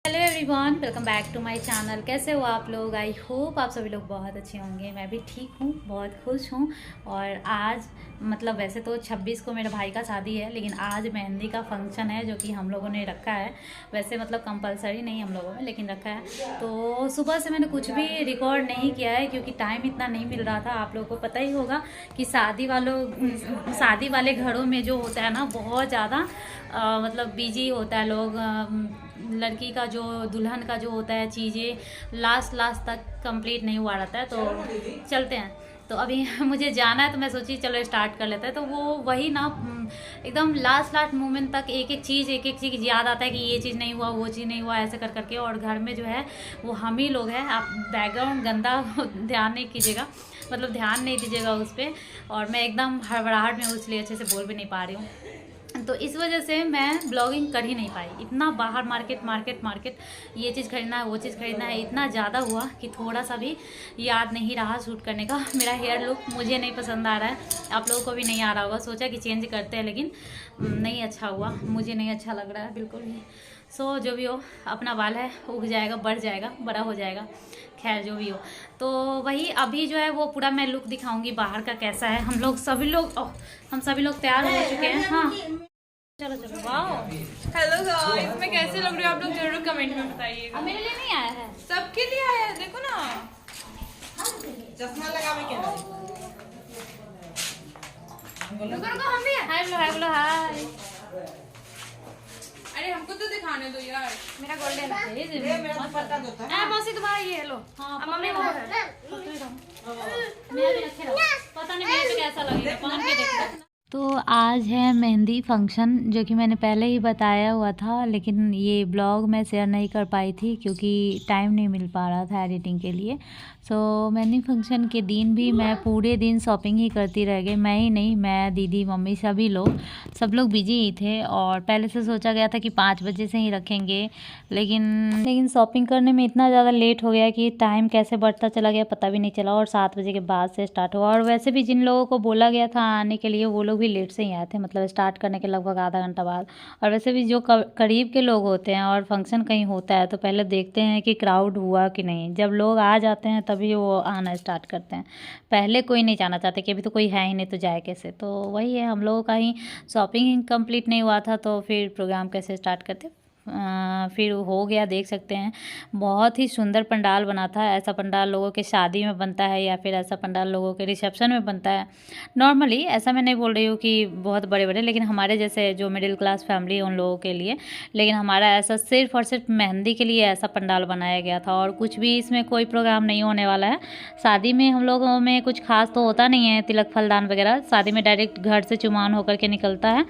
Everyone, welcome back to my channel. कैसे हो आप लोग? आई होप आप सभी लोग बहुत अच्छे होंगे। मैं भी ठीक हूँ, बहुत खुश हूँ। और आज मतलब वैसे तो 26 को मेरे भाई का शादी है, लेकिन आज मेहंदी का फंक्शन है जो कि हम लोगों ने रखा है। वैसे मतलब कंपलसरी नहीं हम लोगों में, लेकिन रखा है। तो सुबह से मैंने कुछ भी रिकॉर्ड नहीं किया है क्योंकि टाइम इतना नहीं मिल रहा था। आप लोगों को पता ही होगा कि शादी वाले घरों में जो होता है ना, बहुत ज़्यादा मतलब बिजी होता है लोग। लड़की का जो दुल्हन का जो होता है चीज़ें लास्ट तक कंप्लीट नहीं हुआ रहता है। तो चलते हैं। तो अभी मुझे जाना है तो मैं सोची चलो स्टार्ट कर लेते हैं। तो वो वही ना एकदम लास्ट मोमेंट तक एक एक चीज़ याद आता है कि ये चीज़ नहीं हुआ, वो चीज़ नहीं हुआ, ऐसे कर करके। और घर में जो है वो हम ही लोग हैं। आप बैकग्राउंड गंदा ध्यान नहीं कीजिएगा, मतलब ध्यान नहीं दीजिएगा उस पर। और मैं एकदम हड़बड़ाहट में हूँ, इसलिए अच्छे से बोल भी नहीं पा रही हूँ। तो इस वजह से मैं ब्लॉगिंग कर ही नहीं पाई। इतना बाहर मार्केट ये चीज़ खरीदना है, वो चीज़ खरीदना है, इतना ज़्यादा हुआ कि थोड़ा सा भी याद नहीं रहा शूट करने का। मेरा हेयर लुक मुझे नहीं पसंद आ रहा है, आप लोगों को भी नहीं आ रहा होगा। सोचा कि चेंज करते हैं, लेकिन नहीं अच्छा हुआ, मुझे नहीं अच्छा लग रहा है बिल्कुल भी। जो भी हो, अपना बाल है, उग जाएगा, बढ़ जाएगा, बड़ा हो जाएगा। खैर जो भी हो, तो वही अभी जो है वो पूरा मैं लुक दिखाऊंगी बाहर का कैसा है। हम सभी लोग तैयार हो चुके हैं। हाँ चलो वाओ। हेलो गाइस, मैं कैसे लग रही हूँ आप लोग जरूर कमेंट में बताइएगा। मेरे लिए नहीं आया है, सबके लिए आया है, देखो ना। चश्मा लगावे के ना। रुको हम भी हाय बोलो हाय। अरे हमको तो दिखाने दो यार। मेरा गोल्डन है ये मेरा पता दो था। मौसी तुम्हारा ये लो। हाँ मम्मी वो है, मैं भी रखे रहो, पता नहीं मेरे पे कैसा लगेगा, पहन के देखो। तो आज है मेहंदी फंक्शन, जो कि मैंने पहले ही बताया हुआ था, लेकिन ये ब्लॉग मैं शेयर नहीं कर पाई थी क्योंकि टाइम नहीं मिल पा रहा था एडिटिंग के लिए। मेहंदी फंक्शन के दिन भी मैं पूरे दिन शॉपिंग ही करती रह गई। मैं ही नहीं, मैं, दीदी, मम्मी, सब लोग बिजी ही थे। और पहले से सोचा गया था कि 5 बजे से ही रखेंगे, लेकिन शॉपिंग करने में इतना ज़्यादा लेट हो गया कि टाइम कैसे बढ़ता चला गया पता भी नहीं चला। और 7 बजे के बाद से स्टार्ट हुआ। और वैसे भी जिन लोगों को बोला गया था आने के लिए, वो लोग भी लेट से ही आए थे, मतलब स्टार्ट करने के लगभग आधा घंटा बाद। और वैसे भी जो करीब के लोग होते हैं और फंक्शन कहीं होता है तो पहले देखते हैं कि क्राउड हुआ कि नहीं। जब लोग आ जाते हैं तभी वो आना स्टार्ट करते हैं। पहले कोई नहीं जाना चाहते कि अभी तो कोई है ही नहीं तो जाए कैसे। तो वही है, हम लोगों का ही शॉपिंग कंप्लीट नहीं हुआ था तो फिर प्रोग्राम कैसे स्टार्ट करते। फिर हो गया, देख सकते हैं। बहुत ही सुंदर पंडाल बना था। ऐसा पंडाल लोगों के शादी में बनता है या फिर ऐसा पंडाल लोगों के रिसेप्शन में बनता है नॉर्मली। ऐसा मैं नहीं बोल रही हूँ कि बहुत बड़े बड़े, लेकिन हमारे जैसे जो मिडिल क्लास फैमिली है उन लोगों के लिए। लेकिन हमारा ऐसा सिर्फ और सिर्फ मेहंदी के लिए ऐसा पंडाल बनाया गया था। और कुछ भी इसमें कोई प्रोग्राम नहीं होने वाला है। शादी में हम लोगों में कुछ खास तो होता नहीं है, तिलक फलदान वगैरह। शादी में डायरेक्ट घर से चुमान होकर के निकलता है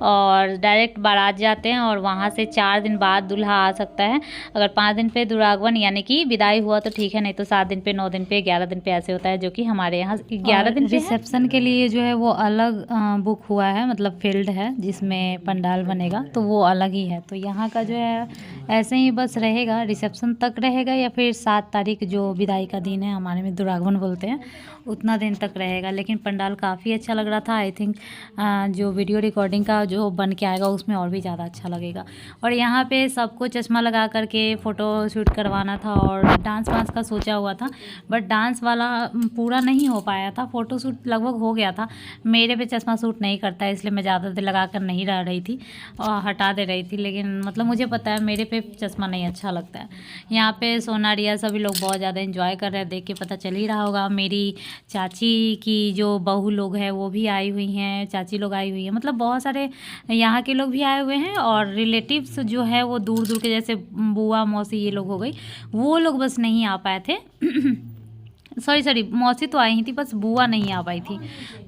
और डायरेक्ट बारात जाते हैं और वहाँ से 4 दिन बाद दूल्हा आ सकता है। अगर 5 दिन पे दुरागमन यानी कि विदाई हुआ तो ठीक है, नहीं तो 7 दिन पे, 9 दिन पे, 11 दिन पे ऐसे होता है, जो कि हमारे यहाँ 11 दिन पे रिसेप्शन के लिए जो है वो अलग बुक हुआ है, मतलब फील्ड है जिसमें पंडाल बनेगा, तो वो अलग ही है। तो यहाँ का जो है ऐसे ही बस रहेगा, रिसेप्शन तक रहेगा या फिर 7 तारीख जो विदाई का दिन है, हमारे में दुरागमन बोलते हैं, उतना दिन तक रहेगा। लेकिन पंडाल काफ़ी अच्छा लग रहा था। आई थिंक जो वीडियो रिकॉर्डिंग का जो बन के आएगा उसमें और भी ज़्यादा अच्छा लगेगा। और यहाँ पे सबको चश्मा लगा करके फ़ोटो शूट करवाना था और डांस वांस का सोचा हुआ था, बट डांस वाला पूरा नहीं हो पाया था। फ़ोटो शूट लगभग हो गया था। मेरे पे चश्मा सूट नहीं करता है, इसलिए मैं ज़्यादा देर लगा कर नहीं रह रही थी और हटा दे रही थी। लेकिन मतलब मुझे पता है मेरे पे चश्मा नहीं अच्छा लगता है। यहाँ पे सोना, रिया सभी लोग बहुत ज़्यादा एंजॉय कर रहे हैं, देख के पता चल ही रहा होगा। मेरी चाची की जो बहू लोग हैं वो भी आई हुई हैं, चाची लोग आई हुई हैं, मतलब बहुत सारे यहाँ के लोग भी आए हुए हैं। और रिलेटिव्स जो है वो दूर दूर के, जैसे बुआ, मौसी, ये लोग हो गई, वो लोग बस नहीं आ पाए थे। सॉरी मौसी तो आई ही थी, बस बुआ नहीं आ पाई थी।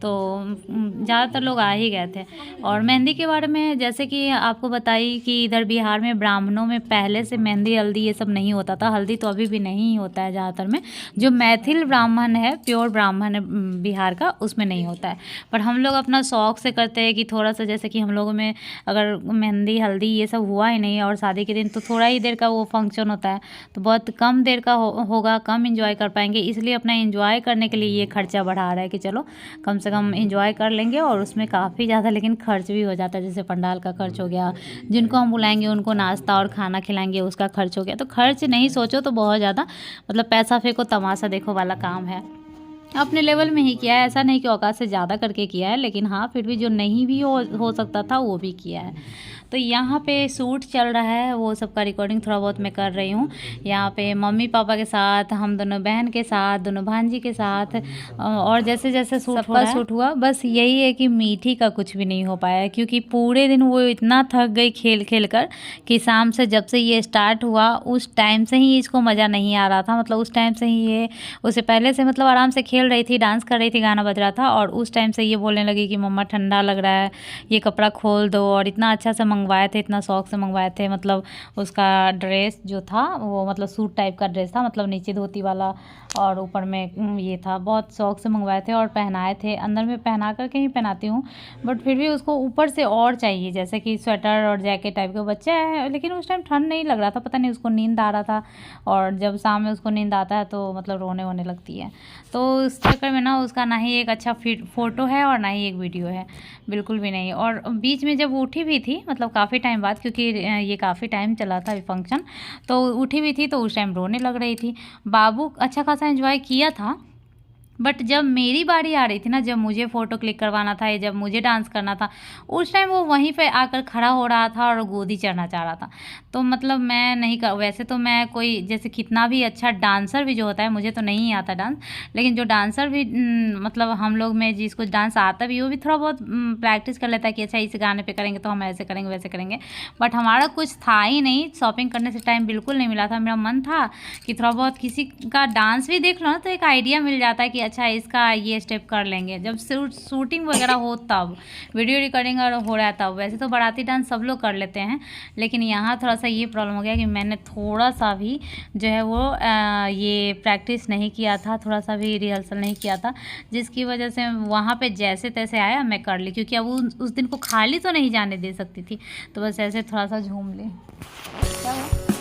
तो ज़्यादातर लोग आ ही गए थे। और मेहंदी के बारे में जैसे कि आपको बताई कि इधर बिहार में ब्राह्मणों में पहले से मेहंदी, हल्दी ये सब नहीं होता था। हल्दी तो अभी भी नहीं होता है ज़्यादातर में। जो मैथिल ब्राह्मण है, प्योर ब्राह्मण है बिहार का, उसमें नहीं होता है। पर हम लोग अपना शौक़ से करते हैं कि थोड़ा सा, जैसे कि हम लोगों में अगर मेहंदी, हल्दी ये सब हुआ ही नहीं और शादी के दिन तो थोड़ा ही देर का वो फंक्शन होता है, तो बहुत कम देर का होगा, कम इंजॉय कर पाएंगे, इसलिए अपना एंजॉय करने के लिए ये खर्चा बढ़ा रहा है कि चलो कम से कम एंजॉय कर लेंगे, और उसमें काफ़ी ज़्यादा लेकिन खर्च भी हो जाता है। जैसे पंडाल का खर्च हो गया, जिनको हम बुलाएंगे उनको नाश्ता और खाना खिलाएंगे उसका खर्च हो गया। तो खर्च नहीं सोचो तो बहुत ज़्यादा मतलब पैसा फेंको तमाशा देखो वाला काम है। अपने लेवल में ही किया है, ऐसा नहीं कि औकात से ज़्यादा करके किया है, लेकिन हाँ फिर भी जो नहीं भी हो सकता था वो भी किया है। तो यहाँ पे शूट चल रहा है, वो सब का रिकॉर्डिंग थोड़ा बहुत मैं कर रही हूँ। यहाँ पे मम्मी पापा के साथ, हम दोनों बहन के साथ, दोनों भांजी के साथ, और जैसे जैसे शूट हुआ बस यही है कि मीठी का कुछ भी नहीं हो पाया, क्योंकि पूरे दिन वो इतना थक गई खेल खेल कर कि शाम से जब से ये स्टार्ट हुआ उस टाइम से ही इसको मज़ा नहीं आ रहा था। मतलब उस टाइम से ही ये, उससे पहले से मतलब आराम से खेल रही थी, डांस कर रही थी, गाना बज रहा था, और उस टाइम से ये बोलने लगी कि मम्मा ठंडा लग रहा है, ये कपड़ा खोल दो। और इतना अच्छा से मंगवाए थे, इतना शौक से मंगवाए थे। मतलब उसका ड्रेस जो था वो मतलब सूट टाइप का ड्रेस था, मतलब नीचे धोती वाला और ऊपर में ये था। बहुत शौक से मंगवाए थे और पहनाए थे, अंदर में पहना करके ही पहनाती हूँ, बट फिर भी उसको ऊपर से और चाहिए, जैसे कि स्वेटर और जैकेट टाइप के। बच्चे है लेकिन उस टाइम ठंड नहीं लग रहा था, पता नहीं उसको नींद आ रहा था, और जब शाम में उसको नींद आता है तो मतलब रोने वोने लगती है। तो उस चक्कर में ना उसका ना ही एक अच्छा फ़ोटो है और ना ही एक वीडियो है, बिल्कुल भी नहीं। और बीच में जब उठी भी थी, मतलब काफ़ी टाइम बाद, क्योंकि ये काफ़ी टाइम चला था फंक्शन, तो उठी भी थी तो उस टाइम रोने लग रही थी। बाबू अच्छा खासा एंजॉय किया था, बट जब मेरी बारी आ रही थी ना, जब मुझे फ़ोटो क्लिक करवाना था या जब मुझे डांस करना था, उस टाइम वो वहीं पे आकर खड़ा हो रहा था और गोदी चढ़ना चाह रहा था। तो मतलब मैं नहीं कर, वैसे तो मैं कोई जैसे कितना भी अच्छा डांसर भी जो होता है, मुझे तो नहीं आता डांस, लेकिन जो डांसर भी मतलब हम लोग में जिसको डांस आता भी, वो भी थोड़ा बहुत प्रैक्टिस कर लेता है कि अच्छा इस गाने पे करेंगे तो हम ऐसे करेंगे वैसे करेंगे। बट हमारा कुछ था ही नहीं, शॉपिंग करने से टाइम बिल्कुल नहीं मिला था। मेरा मन था कि थोड़ा बहुत किसी का डांस भी देख लो ना, तो एक आइडिया मिल जाता है कि अच्छा इसका ये स्टेप कर लेंगे। जब शूटिंग वगैरह हो तब, वीडियो रिकॉर्डिंग और हो रहा है तब। वैसे तो बाराती डांस सब लोग कर लेते हैं, लेकिन यहाँ थोड़ा सा ये प्रॉब्लम हो गया कि मैंने थोड़ा सा भी जो है वो ये प्रैक्टिस नहीं किया था, थोड़ा सा भी रिहर्सल नहीं किया था, जिसकी वजह से वहाँ पे जैसे तैसे आया मैं कर ली, क्योंकि अब उस दिन को खाली तो नहीं जाने दे सकती थी, तो बस ऐसे थोड़ा सा झूम ली। क्या हुआ?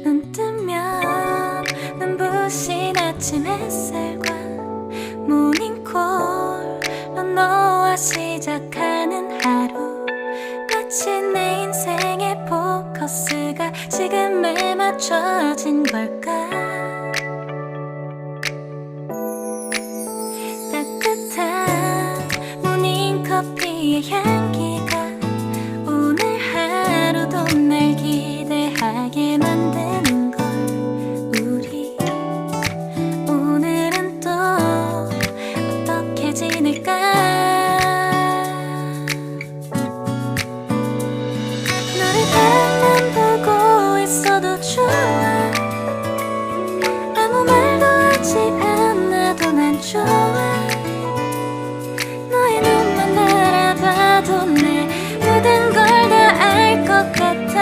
눈 뜨면 눈부신 아침 햇살과 모닝콜로 너와 시작하는 하루, 마치 내 인생의 포커스가 지금에 맞춰진 걸까. 따뜻한 모닝커피의 향기가 오늘 하루도 날 기대하게 만드는 걸. 우리 오늘은 또 어떻게 지낼까. 너를 별만 보고 있어도 좋아. 아무 말도 하지 않아도 난 좋아. 너의 눈만 바라봐도 내 모든 걸 다 알 것 같아.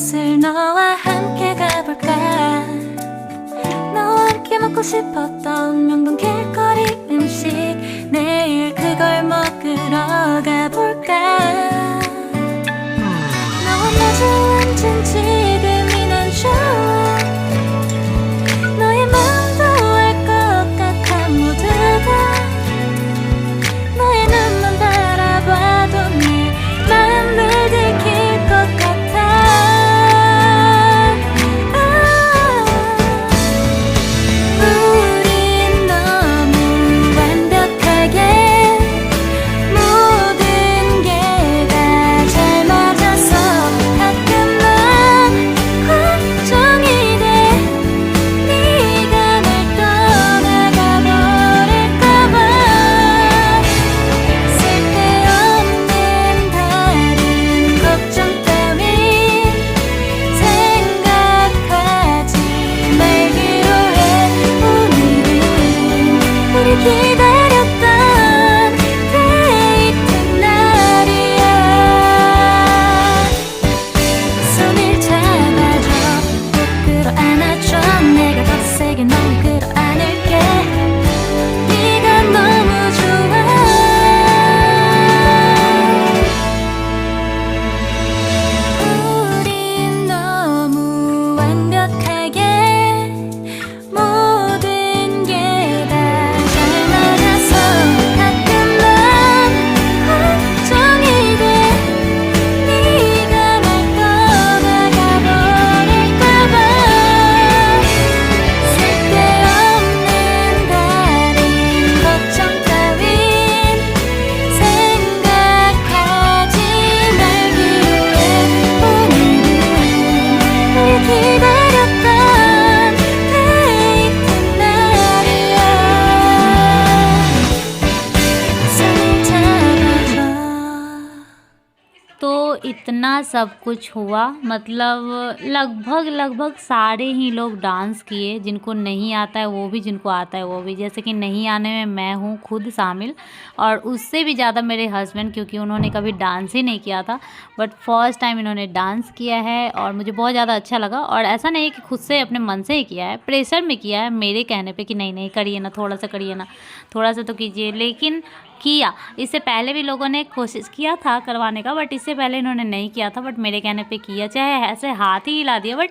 곳을 너와 함께 가볼까 너와 함께 먹고 싶었던 명동 길거리 음식 내일 그걸 먹으러 가볼까 너와 마주 앉은 지금이 난 좋아 너의 마음도 알 것 같아 모두 다 너의 눈만 바라봐도 내 마음을 들킬 것 같아 우린 너무 완벽하게 모든 게 다 잘 맞아서 가끔만 걱정이 돼 네가 날 떠나가 버릴까봐 쓸데없는 다른 걱정 따윈 생각하지 말기로 해 오늘은 우리 기다렸던 데이트 날이야 손을 잡아줘 꼭 끌어안아줘 내가 더 세게 널 끌어안을게 네가 너무 좋아 우린 너무 완벽하게 모든 게 다 잘 맞아서 가끔만 걱정이 돼 네가 날 떠나가 버릴까봐 쓸데없는 다른 걱정 따윈 생각하지 말기로 해 오늘은 우리 기다렸던 데이트 날이야 손을 잡아줘 तो इतना सब कुछ हुआ, मतलब लगभग सारे ही लोग डांस किए, जिनको नहीं आता है वो भी, जिनको आता है वो भी। जैसे कि नहीं आने में मैं हूँ खुद शामिल, और उससे भी ज़्यादा मेरे हस्बैंड, क्योंकि उन्होंने कभी डांस ही नहीं किया था, बट फर्स्ट टाइम इन्होंने डांस किया है और मुझे बहुत ज़्यादा अच्छा लगा। और ऐसा नहीं है कि खुद से अपने मन से ही किया है, प्रेशर में किया है मेरे कहने पे कि नहीं करिए ना, थोड़ा सा करिए ना, थोड़ा सा तो कीजिए, लेकिन किया। इससे पहले भी लोगों ने कोशिश किया था करवाने का, बट इससे पहले इन्होंने नहीं किया था, बट मेरे कहने पे किया, चाहे ऐसे हाथ ही हिला दिया, बट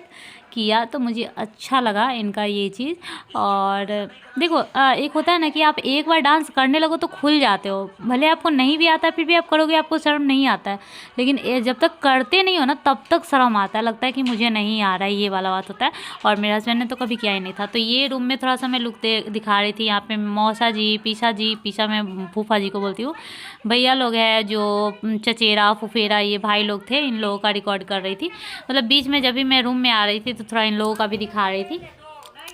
किया। तो मुझे अच्छा लगा इनका ये चीज़। और देखो एक होता है ना कि आप एक बार डांस करने लगो तो खुल जाते हो, भले आपको नहीं भी आता है फिर भी आप करोगे, आपको शर्म नहीं आता है, लेकिन जब तक करते नहीं हो ना तब तक शर्म आता है, लगता है कि मुझे नहीं आ रहा है, ये वाला बात होता है। और मेरे हस्बैंड ने तो कभी किया ही नहीं था। तो ये रूम में थोड़ा सा मैं लुक दिखा रही थी। यहाँ पे मौसा जी, पीछा मैं फूफा जी को बोलती हूँ, भैया लोग हैं जो चचेरा फुफेरा, ये भाई लोग थे, इन लोगों का रिकॉर्ड कर रही थी। मतलब बीच में जब भी मैं रूम में आ रही थी तो थोड़ा इन लोगों का भी दिखा रही थी।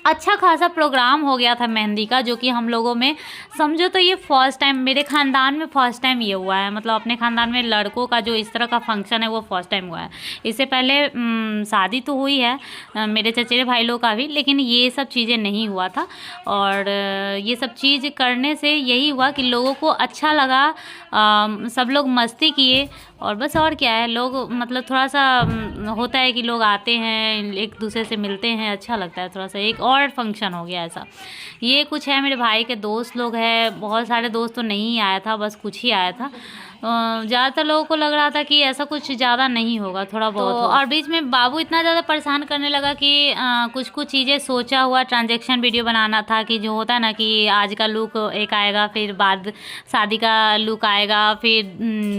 अच्छा खासा प्रोग्राम हो गया था मेहंदी का, जो कि हम लोगों में समझो तो ये फर्स्ट टाइम, मेरे ख़ानदान में फ़र्स्ट टाइम ये हुआ है। मतलब अपने ख़ानदान में लड़कों का जो इस तरह का फंक्शन है वो फर्स्ट टाइम हुआ है। इससे पहले शादी तो हुई है मेरे चचेरे भाई लोग का भी, लेकिन ये सब चीज़ें नहीं हुआ था। और ये सब चीज़ करने से यही हुआ कि लोगों को अच्छा लगा, सब लोग मस्ती किए, और बस। और क्या है, लोग मतलब थोड़ा सा होता है कि लोग आते हैं, एक दूसरे से मिलते हैं, अच्छा लगता है थोड़ा सा। एक और फंक्शन हो गया ऐसा। ये कुछ है मेरे भाई के दोस्त लोग हैं, बहुत सारे दोस्त तो नहीं आया था, बस कुछ ही आया था। ज़्यादातर लोगों को लग रहा था कि ऐसा कुछ ज़्यादा नहीं होगा, थोड़ा बहुत होगा। और बीच में बाबू इतना ज़्यादा परेशान करने लगा कि कुछ चीज़ें सोचा हुआ ट्रांजैक्शन वीडियो बनाना था, कि जो होता है ना कि आज का लुक एक आएगा, फिर बाद शादी का लुक आएगा, फिर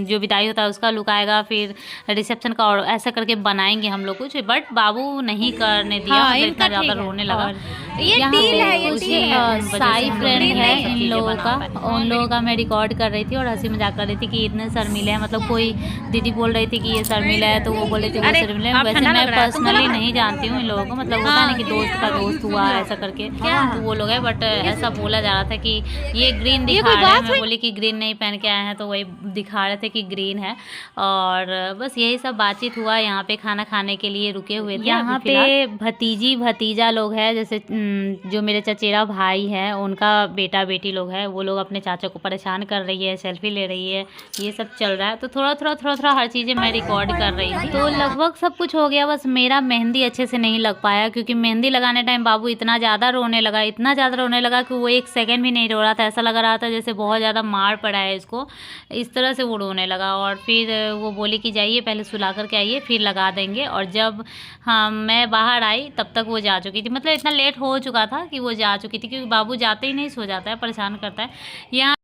जो विदाई होता है उसका लुक आएगा, फिर रिसेप्शन का, और ऐसा करके बनाएंगे हम लोग कुछ। बट बाबू नहीं करने दिया, हाँ, मतलब इतना ज़्यादा रोने लगा। ये डील है, ये डील है। साई फ्रेंड है इन लोगों का, उन लोगों का मैं रिकॉर्ड कर रही थी और हंसी मजाक कर रही थी कि इतने शर्मिले हैं। मतलब कोई दीदी बोल रही थी कि ये शर्मिला है, तो वो बोल रही थी वो शर्मिला है। वैसे मैं पर्सनली नहीं जानती हूँ इन लोगों को, मतलब होता है ना कि दोस्त का दोस्त हुआ ऐसा करके, तो वो लोग है। बट ऐसा बोला जा रहा था कि ये ग्रीन दिखा रहे हैं। मैं बोली कि ग्रीन नहीं पहन के आए हैं, तो वही दिखा रहे थे कि ग्रीन है। और बस यही सब बातचीत हुआ। यहाँ पे खाना खाने के लिए रुके हुए थे। यहाँ पे भतीजी भतीजा लोग हैं, जैसे जो मेरे चचेरा भाई है उनका बेटा बेटी लोग हैं, वो लोग अपने चाचा को परेशान कर रही है, सेल्फी ले रही है, ये सब चल रहा है। तो थोड़ा हर चीज़ें मैं रिकॉर्ड कर रही थी। तो लगभग सब कुछ हो गया, बस मेरा मेहंदी अच्छे से नहीं लग पाया, क्योंकि मेहंदी लगाने टाइम बाबू इतना ज़्यादा रोने लगा कि वो 1 सेकंड भी नहीं रो रहा था। ऐसा लग रहा था जैसे बहुत ज़्यादा मार पड़ा है इसको, इस तरह से वो रोने लगा। और फिर वो बोली कि जाइए पहले सुला करके आइए, फिर लगा देंगे। और जब मैं बाहर आई तब तक वो जा चुकी थी, मतलब इतना लेट हो चुका था कि वो जा चुकी थी, क्योंकि बाबू जाते ही नहीं सो जाता है, परेशान करता है। यहाँ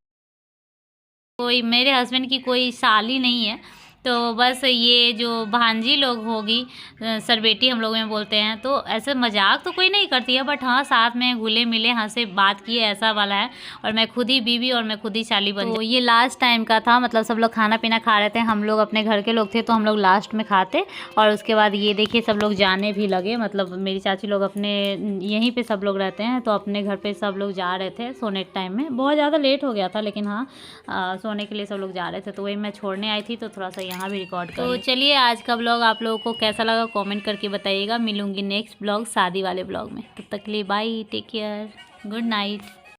कोई मेरे हस्बैंड की कोई साली नहीं है, तो बस ये जो भांजी लोग होगी, सरबेटी हम लोग में बोलते हैं, तो ऐसे मजाक तो कोई नहीं करती है, बट हाँ साथ में घुले मिले हंसे बात किए, ऐसा वाला है। और मैं खुद ही बीवी और मैं खुद ही साली बन। तो ये लास्ट टाइम का था, मतलब सब लोग खाना पीना खा रहे थे, हम लोग अपने घर के लोग थे तो हम लोग लास्ट में खाते। और उसके बाद ये देखिए सब लोग जाने भी लगे, मतलब मेरी चाची लोग अपने यहीं पर सब लोग रहते हैं, तो अपने घर पर सब लोग जा रहे थे सोने के टाइम में। बहुत ज़्यादा लेट हो गया था, लेकिन हाँ सोने के लिए सब लोग जा रहे थे, तो वही मैं छोड़ने आई थी, तो थोड़ा सा यहाँ भी रिकॉर्ड कर। तो चलिए आज का ब्लॉग आप लोगों को कैसा लगा कमेंट करके बताइएगा। मिलूंगी नेक्स्ट ब्लॉग शादी वाले ब्लॉग में, तब तक के लिए bye, take care, good night.